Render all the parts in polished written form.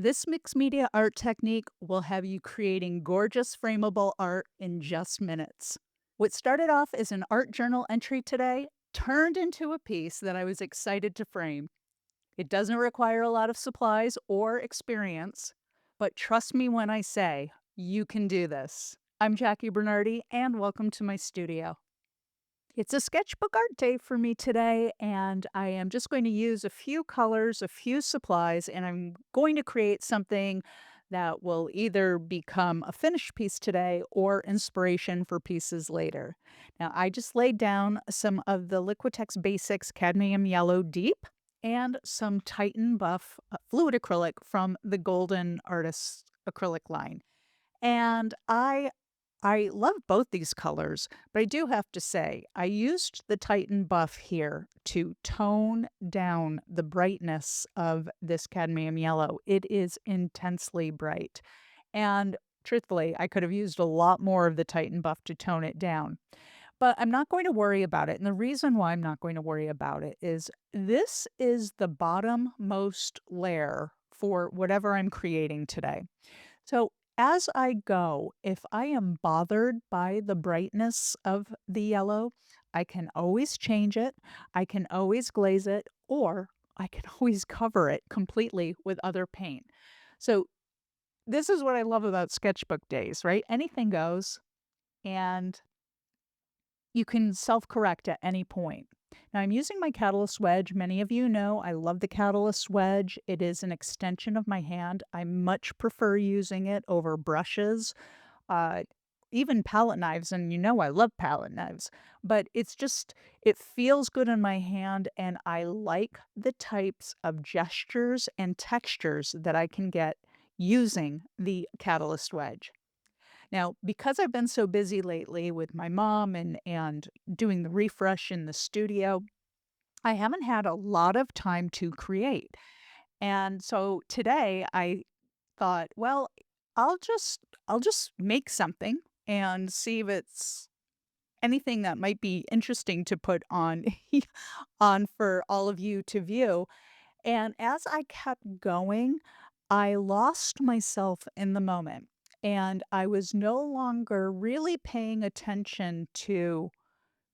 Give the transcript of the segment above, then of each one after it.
This mixed media art technique will have you creating gorgeous frameable art in just minutes. What started off as an art journal entry today turned into a piece that I was excited to frame. It doesn't require a lot of supplies or experience, but trust me when I say you can do this. I'm Jackie Bernardi, and welcome to my studio. It's a sketchbook art day for me today, and I am just going to use a few colors, a few supplies, and I'm going to create something that will either become a finished piece today or inspiration for pieces later. Now, I just laid down some of the Liquitex Basics Cadmium Yellow Deep and some Titan Buff fluid acrylic from the Golden Artist acrylic line. And I love both these colors, but I do have to say, I used the Titan Buff here to tone down the brightness of this cadmium yellow. It is intensely bright. And truthfully, I could have used a lot more of the Titan Buff to tone it down. But I'm not going to worry about it. And the reason why I'm not going to worry about it is this is the bottommost layer for whatever I'm creating today. So as I go, if I am bothered by the brightness of the yellow, I can always change it. I can always glaze it, or I can always cover it completely with other paint. So this is what I love about sketchbook days, right? Anything goes, and you can self-correct at any point. Now I'm using my Catalyst wedge. Many of you know I love the Catalyst wedge. It is an extension of my hand. I much prefer using it over brushes, uh, even palette knives, and you know I love palette knives, but it feels good in my hand, and I like the types of gestures and textures that I can get using the Catalyst wedge. Now, because I've been so busy lately with my mom and doing the refresh in the studio, I haven't had a lot of time to create. And so today I thought, well, I'll just make something and see if it's anything that might be interesting to put on on for all of you to view. And as I kept going, I lost myself in the moment, and I was no longer really paying attention to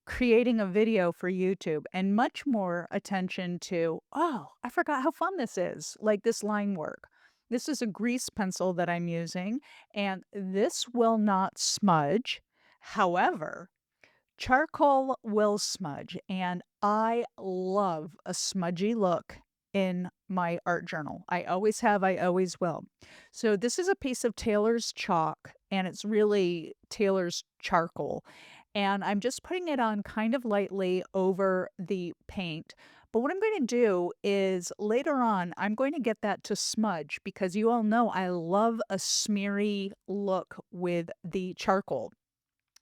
creating a video for YouTube and much more attention to, "Oh, I forgot how fun this is," like this line work. This is a grease pencil that I'm using, and this will not smudge. However, charcoal will smudge, and I love a smudgy look in my art journal. I always have, I always will. So this is a piece of Taylor's chalk, and it's really Taylor's charcoal. And I'm just putting it on kind of lightly over the paint. But what I'm going to do is later on, I'm going to get that to smudge because you all know I love a smeary look with the charcoal.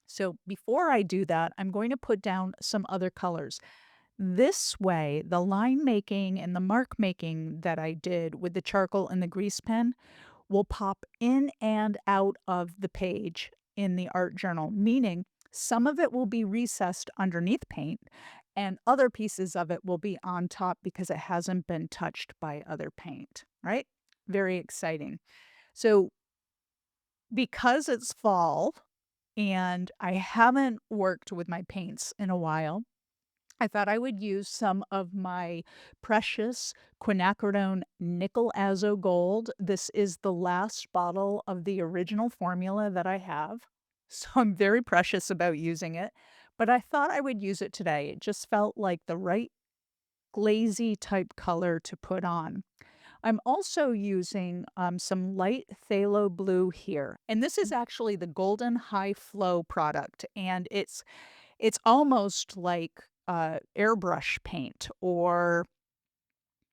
So before I do that, I'm going to put down some other colors. This way, the line making and the mark making that I did with the charcoal and the grease pen will pop in and out of the page in the art journal, meaning some of it will be recessed underneath paint and other pieces of it will be on top because it hasn't been touched by other paint, right? Very exciting. So because it's fall, and I haven't worked with my paints in a while, I thought I would use some of my precious quinacridone nickel azo gold. This is the last bottle of the original formula that I have, so I'm very precious about using it, but I thought I would use it today. It just felt like the right glazy type color to put on. I'm also using, some light phthalo blue here, and this is actually the Golden High Flow product, and it's almost like, airbrush paint, or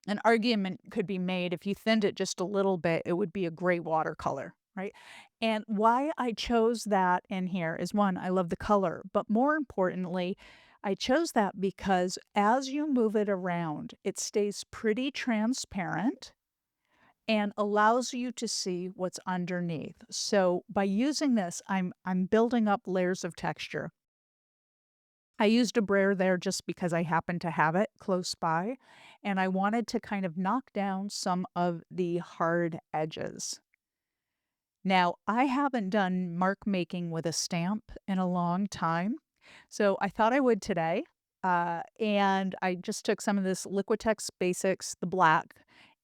an argument could be made if you thinned it just a little bit, it would be a gray watercolor, right? And why I chose that in here is, 1, I love the color, but more importantly, I chose that because as you move it around, it stays pretty transparent and allows you to see what's underneath. So by using this, I'm building up layers of texture. I used a brayer there just because I happened to have it close by, and I wanted to kind of knock down some of the hard edges. Now, I haven't done mark making with a stamp in a long time, so I thought I would today. And I just took some of this Liquitex Basics, the black,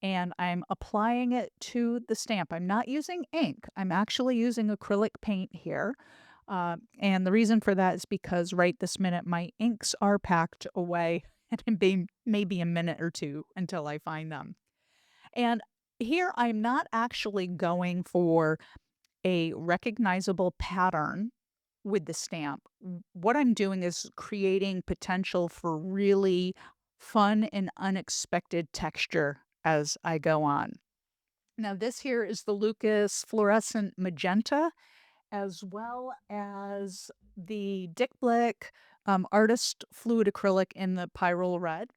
and I'm applying it to the stamp. I'm not using ink, I'm actually using acrylic paint here. And the reason for that is because right this minute my inks are packed away and it maybe a minute or two until I find them. And here I'm not actually going for a recognizable pattern with the stamp. What I'm doing is creating potential for really fun and unexpected texture as I go on. Now, this here is the Lucas Fluorescent Magenta, as well as the Dick Blick Artist Fluid Acrylic in the Pyrrole Red.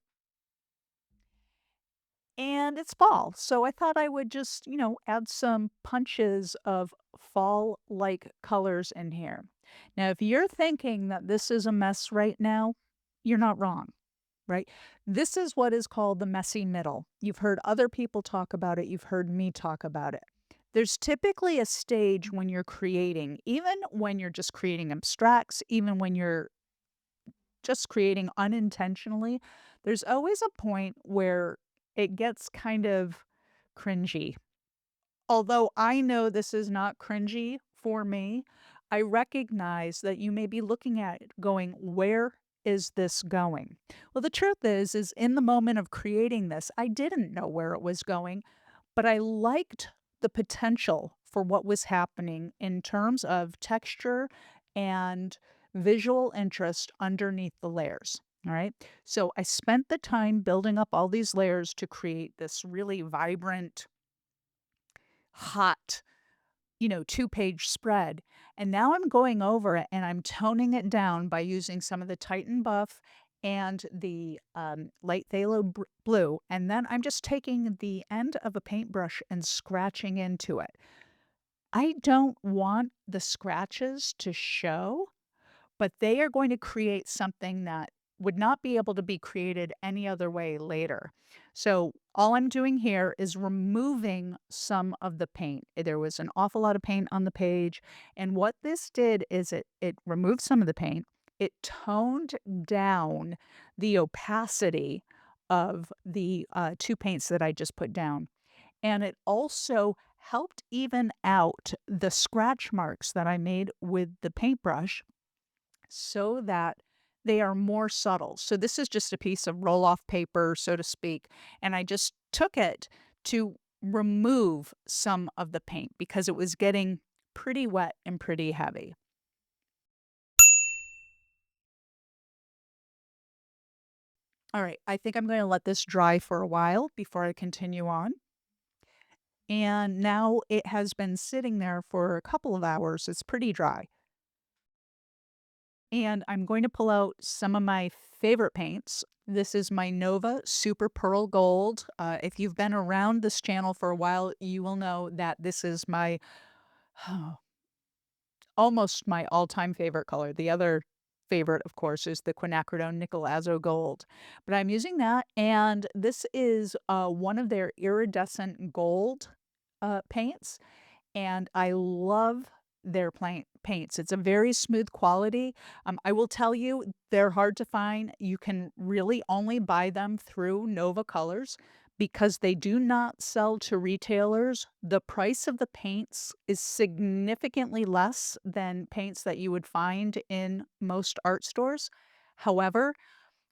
And it's fall, so I thought I would just, add some punches of fall-like colors in here. Now, if you're thinking that this is a mess right now, you're not wrong, right? This is what is called the messy middle. You've heard other people talk about it, you've heard me talk about it. There's typically a stage when you're creating, even when you're just creating abstracts, even when you're just creating unintentionally, there's always a point where it gets kind of cringy. Although I know this is not cringy for me, I recognize that you may be looking at it going, where is this going? Well, the truth is in the moment of creating this, I didn't know where it was going, but I liked the potential for what was happening in terms of texture and visual interest underneath the layers. All right. So I spent the time building up all these layers to create this really vibrant, hot, two-page spread. And now I'm going over it and I'm toning it down by using some of the Titan Buff and the light phthalo blue. And then I'm just taking the end of a paintbrush and scratching into it. I don't want the scratches to show, but they are going to create something that would not be able to be created any other way later. So all I'm doing here is removing some of the paint. There was an awful lot of paint on the page, and what this did is it removed some of the paint. It toned down the opacity of the two paints that I just put down. And it also helped even out the scratch marks that I made with the paintbrush so that they are more subtle. So this is just a piece of roll off paper, so to speak. And I just took it to remove some of the paint because it was getting pretty wet and pretty heavy. All right, I think I'm going to let this dry for a while before I continue on. And now it has been sitting there for a couple of hours. It's pretty dry. And I'm going to pull out some of my favorite paints. This is my Nova Super Pearl Gold. If you've been around this channel for a while, you will know that this is my almost my all-time favorite color. The other favorite, of course, is the quinacridone nickel azo gold. But I'm using that, and this is one of their iridescent gold paints, and I love their paints. It's a very smooth quality. I will tell you, they're hard to find. You can really only buy them through Nova Colors because they do not sell to retailers. The price of the paints is significantly less than paints that you would find in most art stores. However,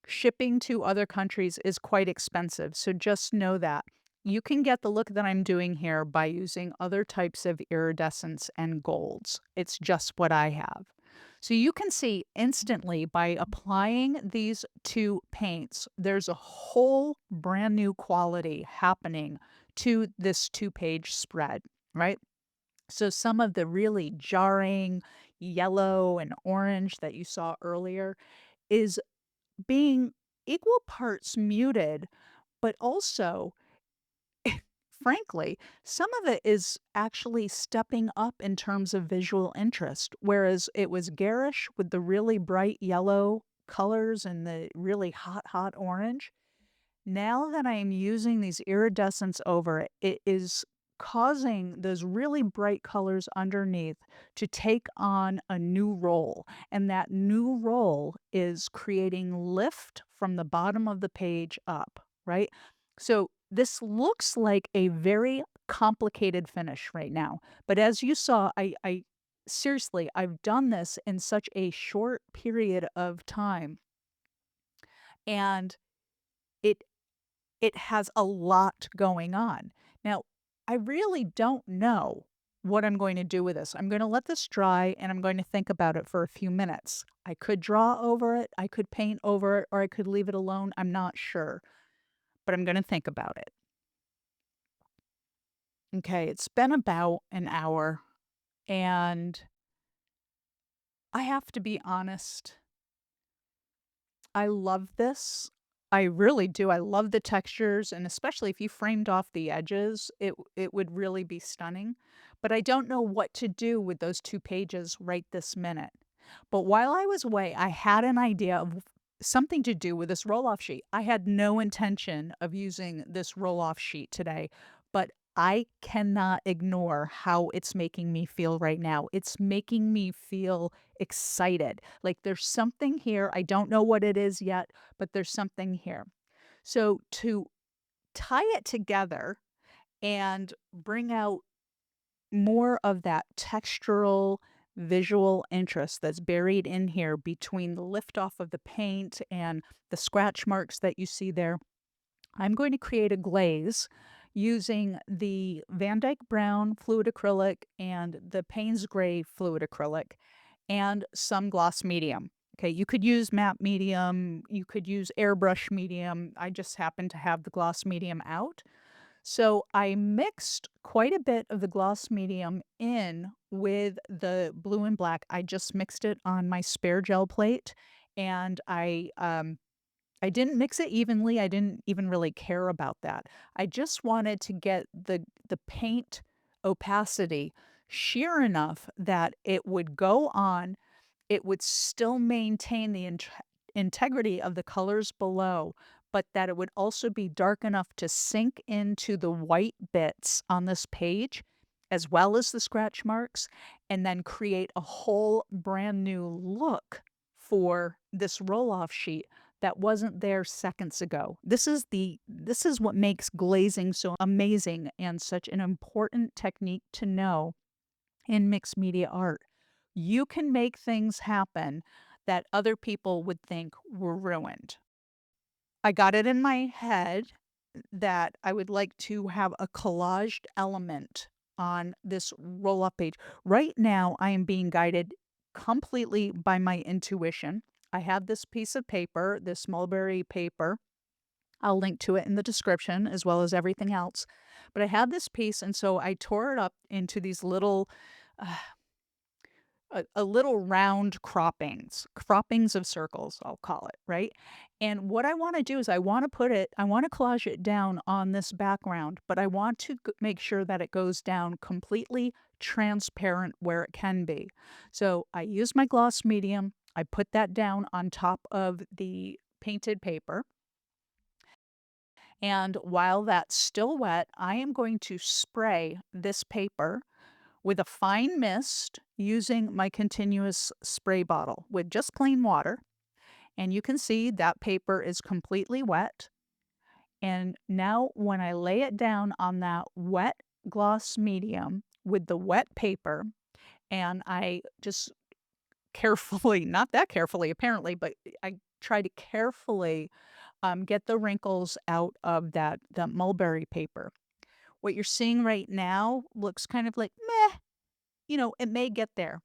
shipping to other countries is quite expensive, so just know that. You can get the look that I'm doing here by using other types of iridescence and golds. It's just what I have. So you can see instantly by applying these two paints, there's a whole brand new quality happening to this two-page spread, right? So some of the really jarring yellow and orange that you saw earlier is being equal parts muted, but also, frankly, some of it is actually stepping up in terms of visual interest, whereas it was garish with the really bright yellow colors and the really hot, hot orange. Now that I am using these iridescents over it, it is causing those really bright colors underneath to take on a new role. And that new role is creating lift from the bottom of the page up, right? So this looks like a very complicated finish right now. But as you saw, I seriously, I've done this in such a short period of time. And it it has a lot going on. Now, I really don't know what I'm going to do with this. I'm going to let this dry and I'm going to think about it for a few minutes. I could draw over it, I could paint over it, or I could leave it alone. I'm not sure, but I'm going to think about it. Okay, it's been about an hour and I have to be honest. I love this. I really do. I love the textures, and especially if you framed off the edges, it would really be stunning. But I don't know what to do with those 2 pages right this minute. But while I was away, I had an idea of something to do with this roll-off sheet. I had no intention of using this roll-off sheet today, but I cannot ignore how it's making me feel right now. It's making me feel excited. Like there's something here. I don't know what it is yet, but there's something here. So to tie it together and bring out more of that textural visual interest that's buried in here between the lift off of the paint and the scratch marks that you see there, I'm going to create a glaze using the Van Dyke Brown fluid acrylic and the Payne's Gray fluid acrylic and some gloss medium. Okay, you could use matte medium, you could use airbrush medium. I just happen to have the gloss medium out. So I mixed quite a bit of the gloss medium in with the blue and black. I just mixed it on my spare gel plate and I didn't mix it evenly, I didn't even really care about that. I just wanted to get the paint opacity sheer enough that it would go on, it would still maintain the integrity of the colors below, but that it would also be dark enough to sink into the white bits on this page, as well as the scratch marks, and then create a whole brand new look for this roll-off sheet that wasn't there seconds ago. This is what makes glazing so amazing and such an important technique to know in mixed media art. You can make things happen that other people would think were ruined. I got it in my head that I would like to have a collaged element on this roll up page. Right now, I am being guided completely by my intuition. I have this piece of paper, this mulberry paper. I'll link to it in the description as well as everything else. But I had this piece, and so I tore it up into these little uh, a little round croppings of circles, I'll call it, right? And what I want to do is I want to collage it down on this background, but I want to make sure that it goes down completely transparent where it can be. So I use my gloss medium, I put that down on top of the painted paper. And while that's still wet, I am going to spray this paper with a fine mist using my continuous spray bottle with just plain water. And you can see that paper is completely wet. And now, when I lay it down on that wet gloss medium with the wet paper, and I just carefully, not that carefully apparently, but I try to carefully get the wrinkles out of that mulberry paper. What you're seeing right now looks kind of like meh, it may get there.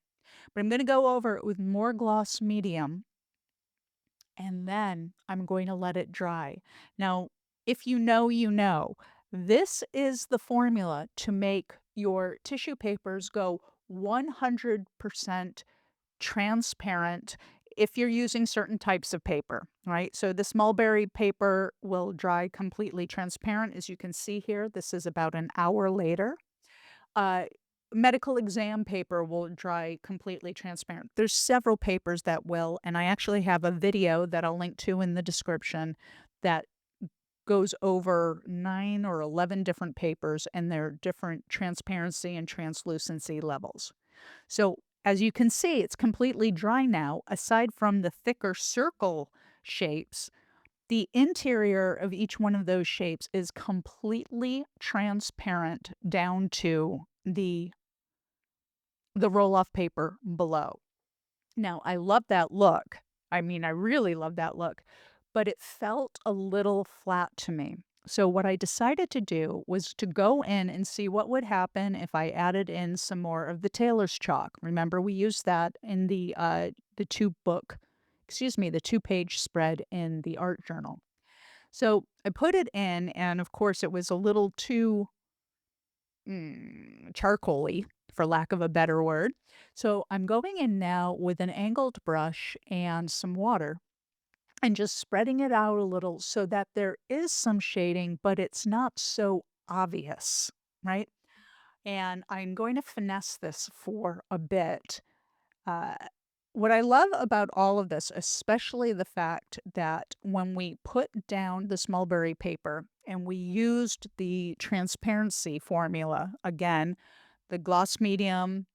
But I'm gonna go over it with more gloss medium, and then I'm going to let it dry. Now, if you know, you know. This is the formula to make your tissue papers go 100% transparent if you're using certain types of paper, right? So this mulberry paper will dry completely transparent. As you can see here, this is about an hour later. Uh, medical exam paper will dry completely transparent. There's several papers that will, and I actually have a video that I'll link to in the description that goes over 9 or 11 different papers and their different transparency and translucency levels. So, as you can see, it's completely dry now. Aside from the thicker circle shapes, the interior of each one of those shapes is completely transparent down to the roll-off paper below. Now, I love that look. I mean, I really love that look, but it felt a little flat to me. So what I decided to do was to go in and see what would happen if I added in some more of the tailor's chalk. Remember, we used that in the the 2-page spread in the art journal. So I put it in, and of course, it was a little too charcoaly, for lack of a better word. So I'm going in now with an angled brush and some water and just spreading it out a little so that there is some shading, but it's not so obvious, right? And I'm going to finesse this for a bit. Uh, what I love about all of this, especially the fact that when we put down this mulberry paper and we used the transparency formula again, the gloss medium,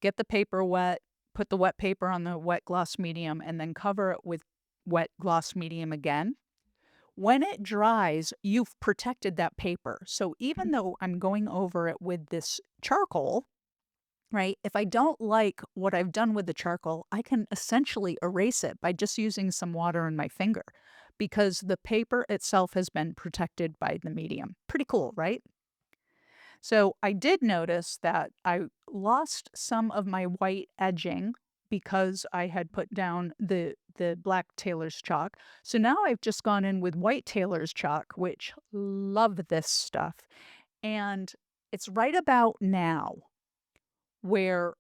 get the paper wet, put the wet paper on the wet gloss medium, and then cover it with wet gloss medium again. When it dries, you've protected that paper. So even though I'm going over it with this charcoal, right? If I don't like what I've done with the charcoal, I can essentially erase it by just using some water in my finger because the paper itself has been protected by the medium. Pretty cool, right? So I did notice that I lost some of my white edging because I had put down the black tailor's chalk. So now I've just gone in with white tailor's chalk, which love this stuff. And it's right about now where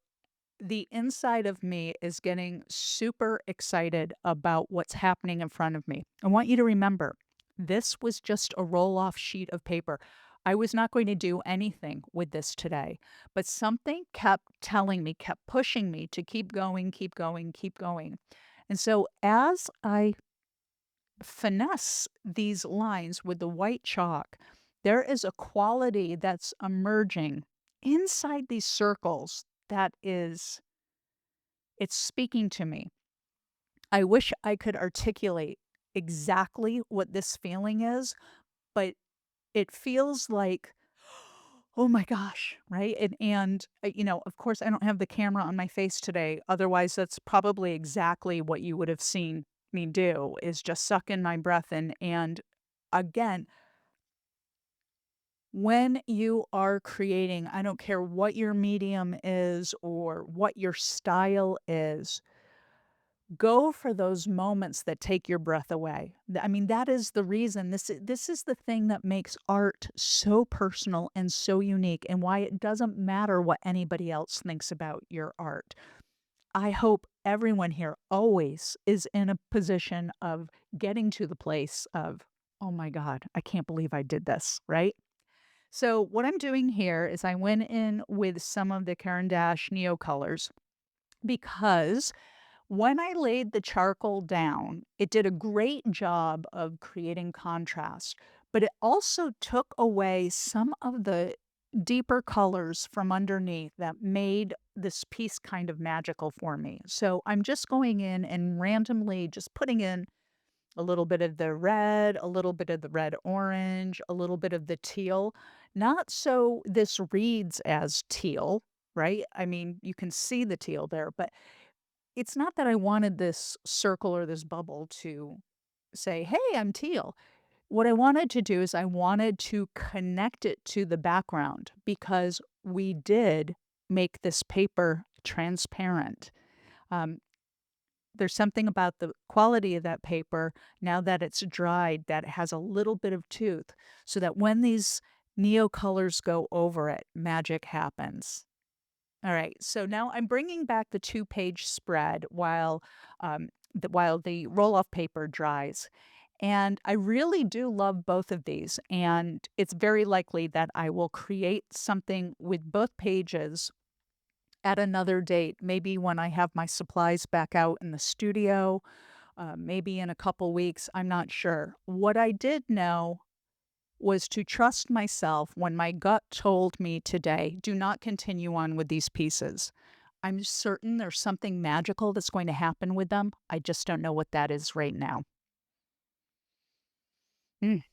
the inside of me is getting super excited about what's happening in front of me. I want you to remember, this was just a roll off sheet of paper. I was not going to do anything with this today, but something kept telling me, kept pushing me to keep going, keep going, keep going. And so as I finesse these lines with the white chalk, there is a quality that's emerging inside these circles that is it's speaking to me. I wish I could articulate exactly what this feeling is, but it feels like, oh my gosh, right? And of course, I don't have the camera on my face today. Otherwise, that's probably exactly what you would have seen me do is just suck in my breath in. And again, when you are creating, I don't care what your medium is or what your style is, go for those moments that take your breath away. I mean, that is the reason this is the thing that makes art so personal and so unique and why it doesn't matter what anybody else thinks about your art. I hope everyone here always is in a position of getting to the place of, "Oh my god, I can't believe I did this," right? So, what I'm doing here is I went in with some of the Caran d'Ache Neo colors because when I laid the charcoal down, it did a great job of creating contrast, but it also took away some of the deeper colors from underneath that made this piece kind of magical for me. So I'm just going in and randomly just putting in a little bit of the red, a little bit of the red orange, a little bit of the teal. Not so this reads as teal, right? I mean, you can see the teal there, but it's not that I wanted this circle or this bubble to say, "Hey, I'm teal." What I wanted to do is I wanted to connect it to the background because we did make this paper transparent. Um, there's something about the quality of that paper now that it's dried that it has a little bit of tooth so that when these neo colors go over it, magic happens. All right, so now I'm bringing back the 2-page spread while the roll-off paper dries, And I really do love both of these, and it's very likely that I will create something with both pages at another date, maybe when I have my supplies back out in the studio, maybe in a couple weeks, I'm not sure. What I did know was to trust myself when my gut told me today, "Do not continue on with these pieces." I'm certain there's something magical that's going to happen with them. I just don't know what that is right now. Mm,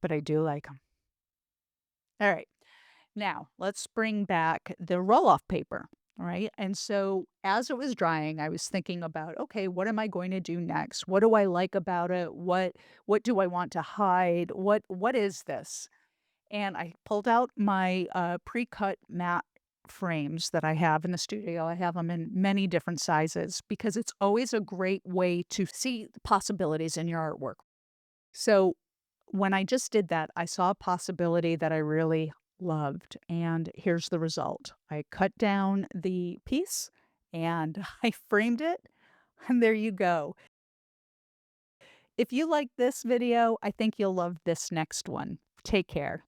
but I do like them. All right. Now, let's bring back the roll off paper. All right. And so as it was drying, I was thinking about, okay, what am I going to do next? What do I like about it? What do I want to hide? What is this? And I pulled out my pre-cut mat frames that I have in the studio. I have them in many different sizes because it's always a great way to see the possibilities in your artwork. So when I just did that, I saw a possibility that I really loved, and here's the result. I cut down the piece and I framed it, and there you go. If you like this video, I think you'll love this next one. Take care.